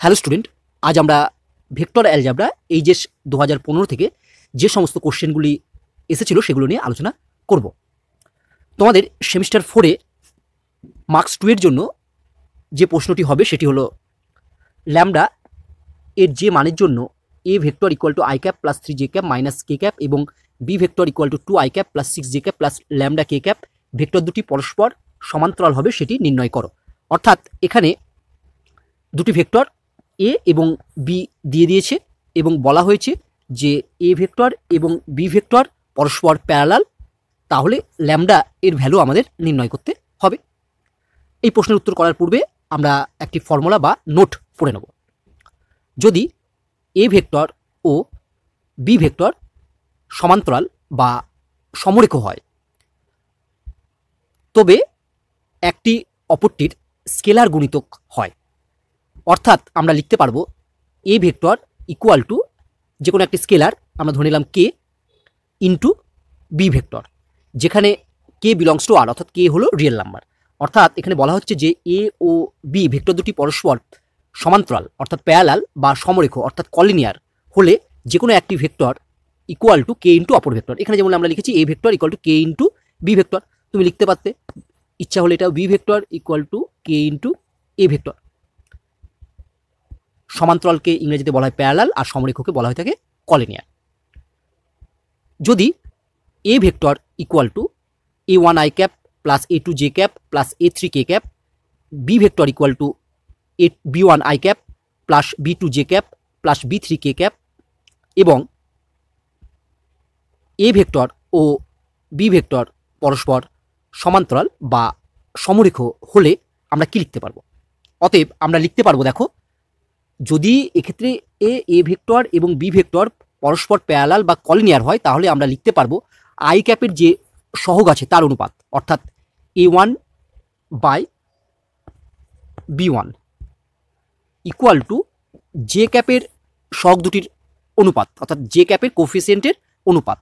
Hello student, আজ আমরা vector algebra HS 2015 থেকে যে সমস্ত কোশ্চেনগুলি এসেছিল সেগুলো নিয়ে আলোচনা করব। তোমাদের সেমিস্টার 4-এ মার্কস 2 এর জন্য যে প্রশ্নটি হবে সেটি হলো ল্যামডা এর যে মানের জন্য A vector equal to I cap plus 3 J cap minus K cap এবং B vector equal to 2 I cap plus 6 J cap plus lambda K cap vector দুটি পরস্পর সমান্তরাল হবে সেটি নির্ণয় করো। অর্থাৎ এখানে দুটি ভেক্টর এ এবং বি দিয়ে দিয়েছে এবং বলা হয়েছে যে এ ভেক্টর এবং বি ভেক্টর পরস্পর প্যারালাল, তাহলে ল্যামডা এর ভ্যালু আমাদের নির্ণয় করতে হবে। এই প্রশ্নের উত্তর করার পূর্বে আমরা একটি ফর্মুলা বা নোট পড়ে নেব। যদি এ ভেক্টর ও বি ভেক্টর সমান্তরাল বা সমরেখ হয় তবে একটি অপরটির স্কেলার গুণিতক হয়। অর্থাৎ আমরা লিখতে পারবো এ ভেক্টর ইকুয়াল টু যে কোনো একটি স্কেলার, আমরা ধরে নিলাম কে ইন্টু বি ভেক্টর, যেখানে কে বিলংস টু আর, অর্থাৎ কে হলো রিয়েল নাম্বার। অর্থাৎ এখানে বলা হচ্ছে যে এ ও বি ভেক্টর দুটি পরস্পর সমান্তরাল অর্থাৎ প্যারালাল বা সমরেখ অর্থাৎ কলিনিয়ার হলে যে কোনো একটি vector equal to K into অপর ভেক্টর। এখানে যেমন আমরা লিখেছি A vector equal to K into B vector, তুমি লিখতে পারতে ইচ্ছা হলে এটা B vector equal to K into A vector. সমান্তরালকে ইংরেজিতে বলা হয় প্যারালাল আর সমরেখকে বলা হয়ে থাকে কলিনিয়ার। যদি A vector equal to A one I cap plus A two J cap plus A three K cap, B vector equal to A B one I cap plus B two J cap plus B three K cap এবং A vector ও B vector পরস্পর সমান্তরাল বা সমরেখ হলে আমরা কি লিখতে পারবো? অতএব আমরা লিখতে পারবো, দেখো, যদি এক্ষেত্রে এ ভেক্টর এবং বি ভেক্টর পরস্পর প্যারালাল বা কলিনিয়ার হয় তাহলে আমরা লিখতে পারবো আই ক্যাপের যে সহগ আছে তার অনুপাত, অর্থাৎ A one by B one equal to J ক্যাপের সহগ দুটির অনুপাত, অর্থাৎ জে ক্যাপের কোফিসিয়েন্টের অনুপাত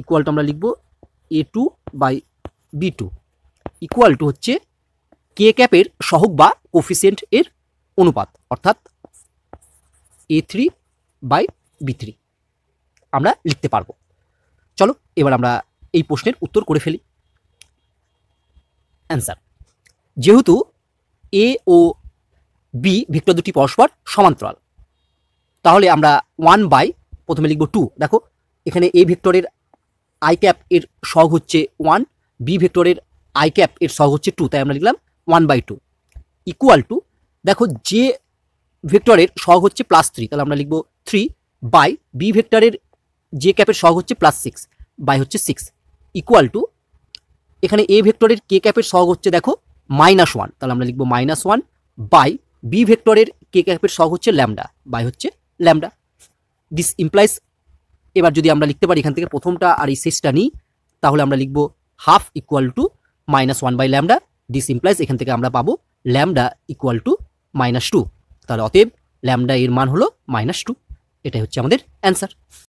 ইকুয়াল টু আমরা লিখব A two by B two equal to হচ্ছে কে ক্যাপের সহগ বা কোফিসিয়েন্ট এর অনুপাত, অর্থাৎ A three by B three আমরা লিখতে পারবো। চলো এবার আমরা এই প্রশ্নের উত্তর করে ফেলি। অ্যান্সার, যেহেতু এ ও বি ভেক্টর দুটি পরস্পর সমান্তরাল তাহলে আমরা 1 বাই প্রথমে লিখব 2। দেখো এখানে এ ভেক্টরের আই ক্যাপ এর সহগ হচ্ছে 1, বি ভেক্টরের আই ক্যাপ এর সহগ হচ্ছে 2, তাই আমরা লিখলাম 1/2 ইকুয়াল টু, দেখো যে ভেক্টরের সহগ হচ্ছে +3 তাহলে আমরা লিখব 3 বাই বি ভেক্টরের যে ক্যাপের সহগ হচ্ছে +6 বাই হচ্ছে 6 ইকুয়াল টু, এখানে এ ভেক্টরের কে ক্যাপের সহগ হচ্ছে দেখো -1 তাহলে আমরা লিখব -1 বাই বি ভেক্টরের কে ক্যাপের সহগ হচ্ছে ল্যামডা বাই হচ্ছে ল্যামডা। দিস ইমপ্লাইজ, এবার যদি আমরা লিখতে পারি এখান থেকে প্রথমটা আর এই শেষটা নিই তাহলে আমরা লিখব half equal to -1 by lambda. This implies এখান থেকে আমরা পাবো ল্যামডা ইকুয়াল টু -2, তাহলে অতএব ল্যামডা এর মান হলো -2। এটাই হচ্ছে আমাদের অ্যান্সার।